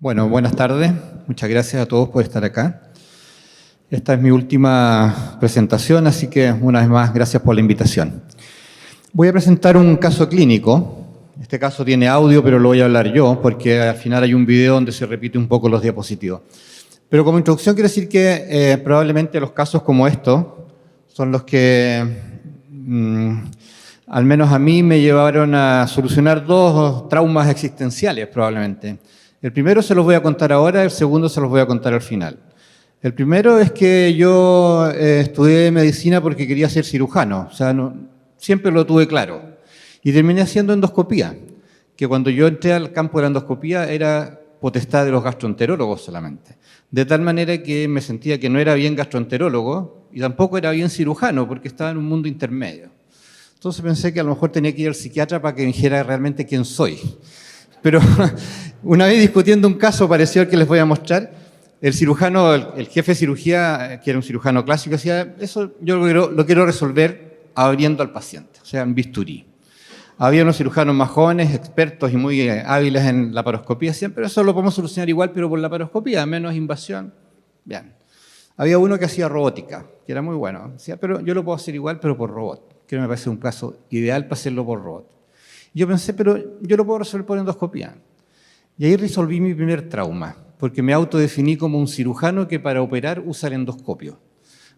Bueno, buenas tardes. Muchas gracias a todos por estar acá. Esta es mi última presentación, así que una vez más, gracias por la invitación. Voy a presentar un caso clínico. Este caso tiene audio, pero lo voy a hablar yo, porque al final hay un video donde se repite un poco los diapositivos. Pero como introducción quiero decir que probablemente los casos como estos son los que, al menos a mí, me llevaron a solucionar dos traumas existenciales probablemente. El primero se los voy a contar ahora, el segundo se los voy a contar al final. El primero es que yo estudié medicina porque quería ser cirujano, o sea, siempre lo tuve claro. Y terminé haciendo endoscopía, que cuando yo entré al campo de la endoscopía era potestad de los gastroenterólogos solamente. De tal manera que me sentía que no era bien gastroenterólogo y tampoco era bien cirujano porque estaba en un mundo intermedio. Entonces pensé que a lo mejor tenía que ir al psiquiatra para que me dijera realmente quién soy. Pero una vez discutiendo un caso parecido al que les voy a mostrar, el cirujano, el jefe de cirugía, que era un cirujano clásico, decía, eso yo lo quiero resolver abriendo al paciente, o sea, en bisturí. Había unos cirujanos más jóvenes, expertos y muy hábiles en laparoscopía, decían, pero eso lo podemos solucionar igual, pero por laparoscopía, menos invasión. Bien. Había uno que hacía robótica, que era muy bueno. Decía, pero yo lo puedo hacer igual, pero por robot, que me parece un caso ideal para hacerlo por robot. Yo pensé, pero yo lo puedo resolver por endoscopía. Y ahí resolví mi primer trauma, porque me autodefiní como un cirujano que para operar usa el endoscopio.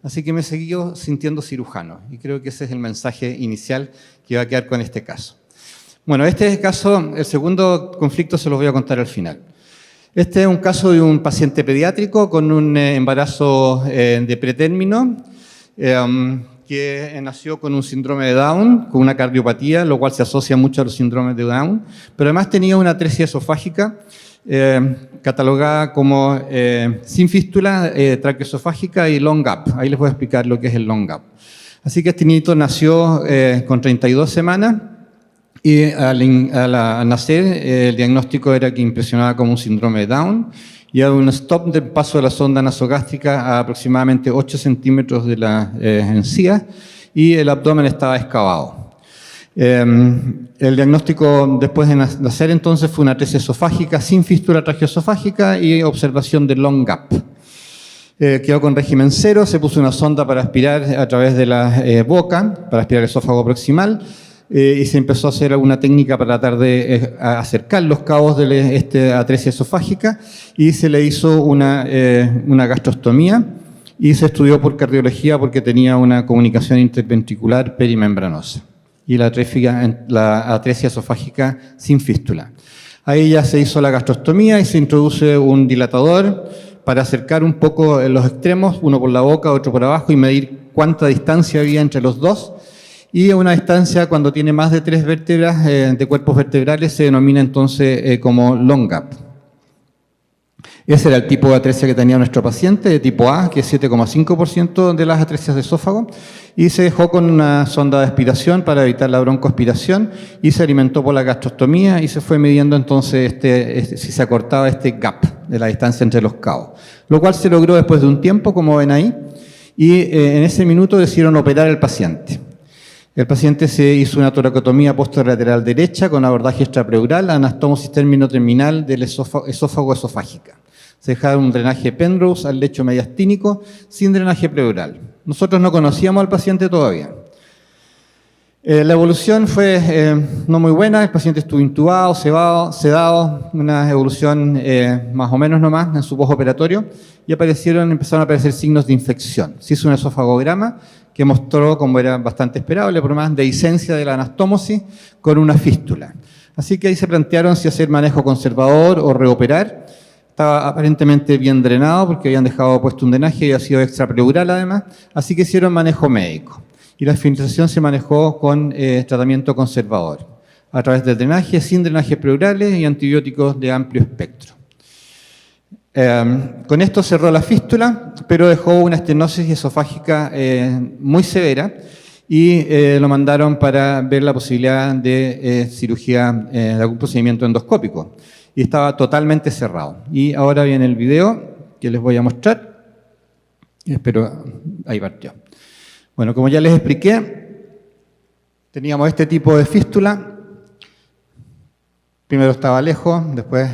Así que me seguí sintiendo cirujano, y creo que ese es el mensaje inicial que va a quedar con este caso. Bueno, este es el caso, el segundo conflicto se los voy a contar al final. Este es un caso de un paciente pediátrico con un embarazo de pretérmino, que nació con un síndrome de Down, con una cardiopatía, lo cual se asocia mucho a los síndromes de Down, pero además tenía una atresia esofágica catalogada como sin fístula, traqueoesofágica y long gap. Ahí les voy a explicar lo que es el long gap. Así que este niñito nació con 32 semanas y al nacer el diagnóstico era que impresionaba como un síndrome de Down y había un stop del paso de la sonda nasogástrica a aproximadamente 8 centímetros de la encía y el abdomen estaba excavado. El diagnóstico después de nacer entonces fue una atresia esofágica sin fístula traqueoesofágica y observación de long gap. Quedó con régimen 0, se puso una sonda para aspirar a través de la boca, para aspirar el esófago proximal, y se empezó a hacer alguna técnica para tratar de acercar los cabos de esta atresia esofágica y se le hizo una gastrostomía y se estudió por cardiología porque tenía una comunicación interventricular perimembranosa y la atresia esofágica sin fístula. Ahí ya se hizo la gastrostomía y se introduce un dilatador para acercar un poco los extremos, uno por la boca, otro por abajo, y medir cuánta distancia había entre los dos. Y a una distancia, cuando tiene más de 3 vértebras de cuerpos vertebrales, se denomina entonces como long gap. Ese era el tipo de atresia que tenía nuestro paciente, de tipo A, que es 7,5% de las atresias de esófago, y se dejó con una sonda de aspiración para evitar la broncoaspiración y se alimentó por la gastrostomía y se fue midiendo entonces si se acortaba este gap de la distancia entre los cabos, lo cual se logró después de un tiempo, como ven ahí, y en ese minuto decidieron operar al paciente. El paciente se hizo una toracotomía posterolateral derecha con abordaje extrapleural, anastomosis término-terminal del esófago esofágica. Se dejaron un drenaje Penrose al lecho mediastínico sin drenaje pleural. Nosotros no conocíamos al paciente todavía. La evolución fue no muy buena, el paciente estuvo intubado, sedado, una evolución más o menos nomás en su postoperatorio y empezaron a aparecer signos de infección. Se hizo un esofagograma que mostró, como era bastante esperable, por más dehiscencia de la anastomosis con una fístula. Así que ahí se plantearon si hacer manejo conservador o reoperar. Estaba aparentemente bien drenado porque habían dejado puesto un drenaje y había sido extrapleural además, así que hicieron manejo médico. Y la infiltración se manejó con tratamiento conservador, a través del drenaje, sin drenajes pleurales y antibióticos de amplio espectro. Con esto cerró la fístula, pero dejó una estenosis esofágica muy severa y lo mandaron para ver la posibilidad de cirugía, de algún procedimiento endoscópico. Y estaba totalmente cerrado. Y ahora viene el video que les voy a mostrar. Espero, ahí partió. Bueno, como ya les expliqué, teníamos este tipo de fístula Primero estaba lejos, después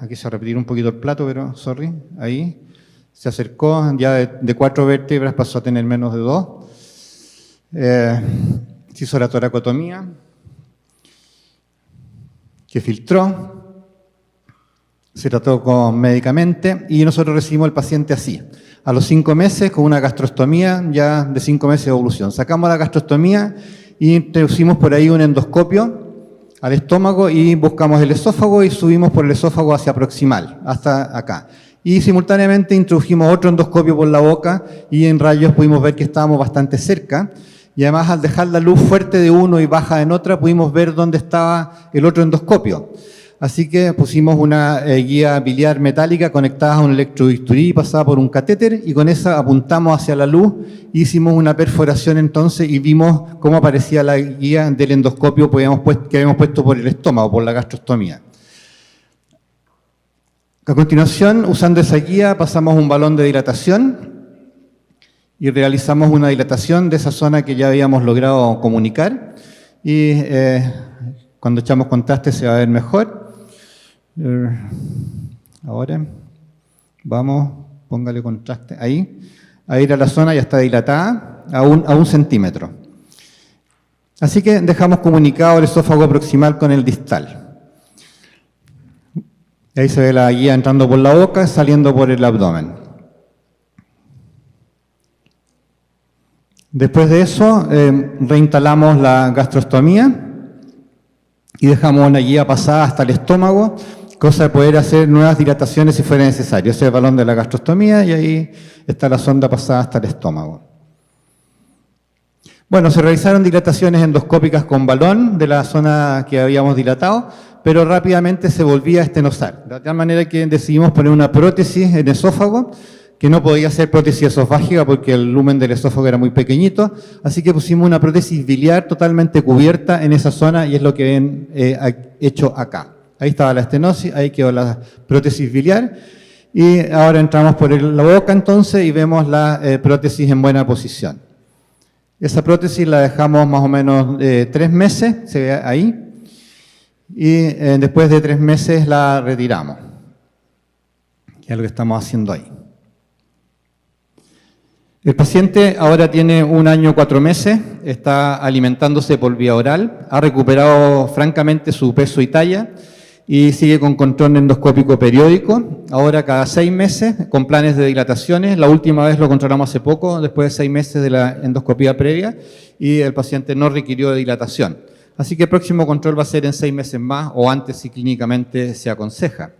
aquí se va a repetir un poquito el plato, pero sorry, ahí. Se acercó, ya de 4 vértebras pasó a tener menos de 2. Se hizo la toracotomía, que filtró, se trató médicamente y nosotros recibimos al paciente así. A los 5 meses, con una gastrostomía, ya de 5 meses de evolución. Sacamos la gastrostomía y introducimos por ahí un endoscopio al estómago y buscamos el esófago y subimos por el esófago hacia proximal, hasta acá. Y simultáneamente introdujimos otro endoscopio por la boca y en rayos pudimos ver que estábamos bastante cerca. Y además, al dejar la luz fuerte de uno y baja en otra, pudimos ver dónde estaba el otro endoscopio. Así que pusimos una guía biliar metálica conectada a un electrobisturí pasada por un catéter y con esa apuntamos hacia la luz, hicimos una perforación entonces y vimos cómo aparecía la guía del endoscopio que habíamos puesto por el estómago, por la gastrostomía. A continuación, usando esa guía, pasamos un balón de dilatación y realizamos una dilatación de esa zona que ya habíamos logrado comunicar y cuando echamos contraste se va a ver mejor. Ahora, vamos, póngale contraste ahí. Ahí era la zona, ya está dilatada a 1 centímetro. Así que dejamos comunicado el esófago proximal con el distal. Ahí se ve la guía entrando por la boca, saliendo por el abdomen. Después de eso, reinstalamos la gastrostomía y dejamos una guía pasada hasta el estómago, cosa de poder hacer nuevas dilataciones si fuera necesario. Ese es el balón de la gastrostomía y ahí está la sonda pasada hasta el estómago. Bueno, se realizaron dilataciones endoscópicas con balón de la zona que habíamos dilatado, pero rápidamente se volvía a estenosar. De tal manera que decidimos poner una prótesis en el esófago, que no podía ser prótesis esofágica porque el lumen del esófago era muy pequeñito, así que pusimos una prótesis biliar totalmente cubierta en esa zona y es lo que ven hecho acá. Ahí estaba la estenosis, ahí quedó la prótesis biliar y ahora entramos por la boca entonces y vemos la prótesis en buena posición. Esa prótesis la dejamos más o menos 3 meses, se ve ahí, y después de 3 meses la retiramos, que es lo que estamos haciendo ahí. El paciente ahora tiene 1 año 4 meses, está alimentándose por vía oral, ha recuperado francamente su peso y talla y sigue con control endoscópico periódico, ahora cada 6 meses con planes de dilataciones. La última vez lo controlamos hace poco, después de 6 meses de la endoscopía previa y el paciente no requirió de dilatación. Así que el próximo control va a ser en 6 meses más o antes si clínicamente se aconseja.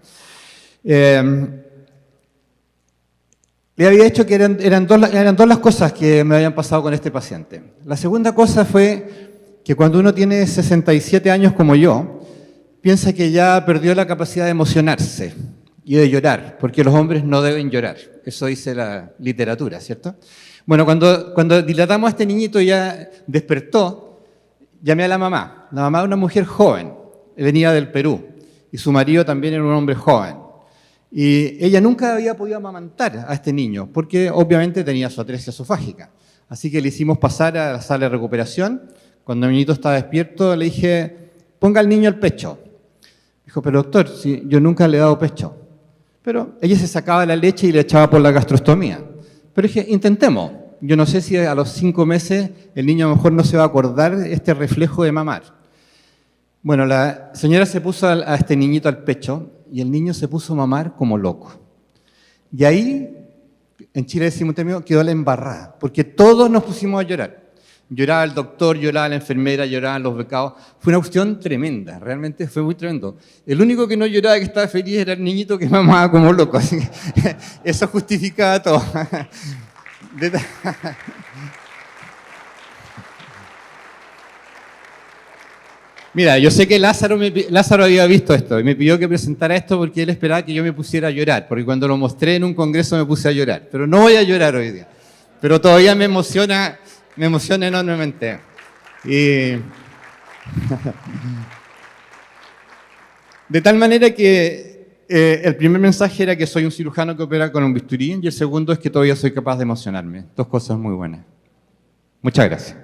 Le había dicho que eran dos las cosas que me habían pasado con este paciente. La segunda cosa fue que cuando uno tiene 67 años como yo, piensa que ya perdió la capacidad de emocionarse y de llorar, porque los hombres no deben llorar. Eso dice la literatura, ¿cierto? Bueno, cuando dilatamos a este niñito ya despertó, llamé a la mamá. La mamá era una mujer joven, venía del Perú, y su marido también era un hombre joven. Y ella nunca había podido amamantar a este niño, porque obviamente tenía su atresia esofágica. Así que le hicimos pasar a la sala de recuperación. Cuando el niñito estaba despierto, le dije, ponga al niño al pecho. Dijo, pero doctor, si yo nunca le he dado pecho. Pero ella se sacaba la leche y le echaba por la gastrostomía. Pero dije, intentemos. Yo no sé si a los 5 meses el niño a lo mejor no se va a acordar este reflejo de mamar. Bueno, la señora se puso a este niñito al pecho y el niño se puso a mamar como loco. Y ahí, en Chile decimos un término, quedó la embarrada, porque todos nos pusimos a llorar. Lloraba el doctor, lloraba la enfermera, lloraban los becados. Fue una cuestión tremenda, realmente fue muy tremendo. El único que no lloraba, que estaba feliz, era el niñito que mamaba como loco. Así que eso justificaba todo. Mira, yo sé que Lázaro había visto esto y me pidió que presentara esto porque él esperaba que yo me pusiera a llorar, porque cuando lo mostré en un congreso me puse a llorar. Pero no voy a llorar hoy día. Pero todavía me emociona enormemente. Y de tal manera que el primer mensaje era que soy un cirujano que opera con un bisturí y el segundo es que todavía soy capaz de emocionarme. 2 cosas muy buenas. Muchas gracias.